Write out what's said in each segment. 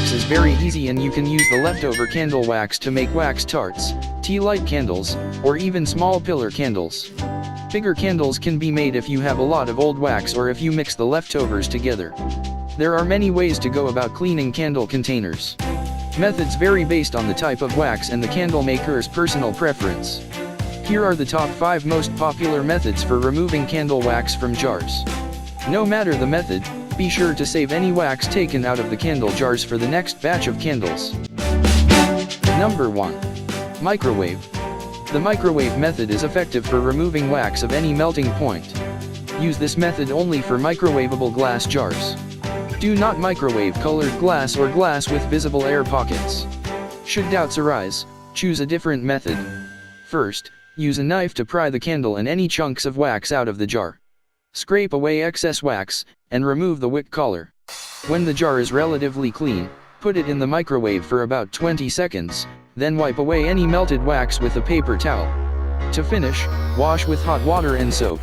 wax is very easy, and you can use the leftover candle wax to make wax tarts, tea light candles, or even small pillar candles. Bigger candles can be made if you have a lot of old wax or if you mix the leftovers together. There are many ways to go about cleaning candle containers. Methods vary based on the type of wax and the candle maker's personal preference. Here are the top 5 most popular methods for removing candle wax from jars. No matter the method, be sure to save any wax taken out of the candle jars for the next batch of candles. Number 1. Microwave. The microwave method is effective for removing wax of any melting point. Use this method only for microwavable glass jars. Do not microwave colored glass or glass with visible air pockets. Should doubts arise, choose a different method. First, use a knife to pry the candle and any chunks of wax out of the jar. Scrape away excess wax, and remove the wick collar. When the jar is relatively clean, put it in the microwave for about 20 seconds, then wipe away any melted wax with a paper towel. To finish, wash with hot water and soap.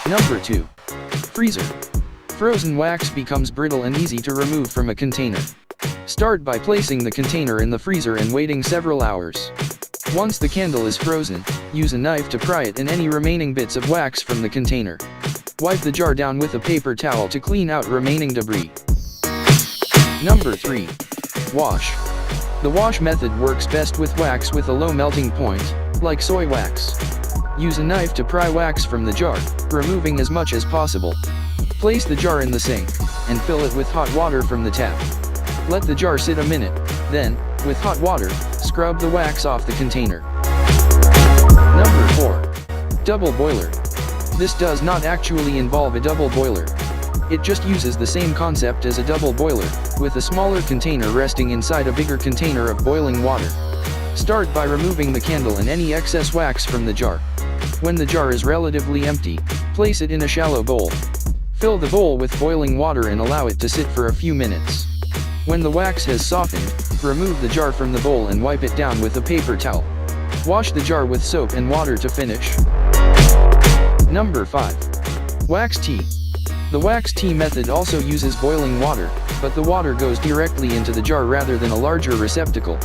Number 2. Freezer. Frozen wax becomes brittle and easy to remove from a container. Start by placing the container in the freezer and waiting several hours. Once the candle is frozen, use a knife to pry it and any remaining bits of wax from the container. Wipe the jar down with a paper towel to clean out remaining debris. Number 3. Wash. The wash method works best with wax with a low melting point, like soy wax. Use a knife to pry wax from the jar, removing as much as possible. Place the jar in the sink, and fill it with hot water from the tap. Let the jar sit a minute, then, with hot water, scrub the wax off the container. Number 4. Double boiler. This does not actually involve a double boiler. It just uses the same concept as a double boiler, with a smaller container resting inside a bigger container of boiling water. Start by removing the candle and any excess wax from the jar. When the jar is relatively empty, place it in a shallow bowl. Fill the bowl with boiling water and allow it to sit for a few minutes. When the wax has softened, remove the jar from the bowl and wipe it down with a paper towel. Wash the jar with soap and water to finish. Number 5. Wax tea. The wax tea method also uses boiling water, but the water goes directly into the jar rather than a larger receptacle.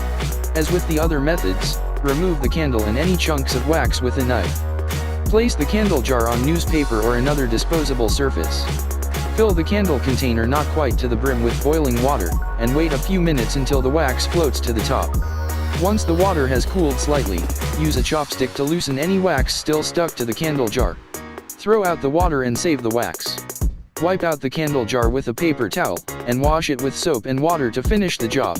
As with the other methods, remove the candle and any chunks of wax with a knife. Place the candle jar on newspaper or another disposable surface. Fill the candle container not quite to the brim with boiling water, and wait a few minutes until the wax floats to the top. Once the water has cooled slightly, use a chopstick to loosen any wax still stuck to the candle jar. Throw out the water and save the wax. Wipe out the candle jar with a paper towel, and wash it with soap and water to finish the job.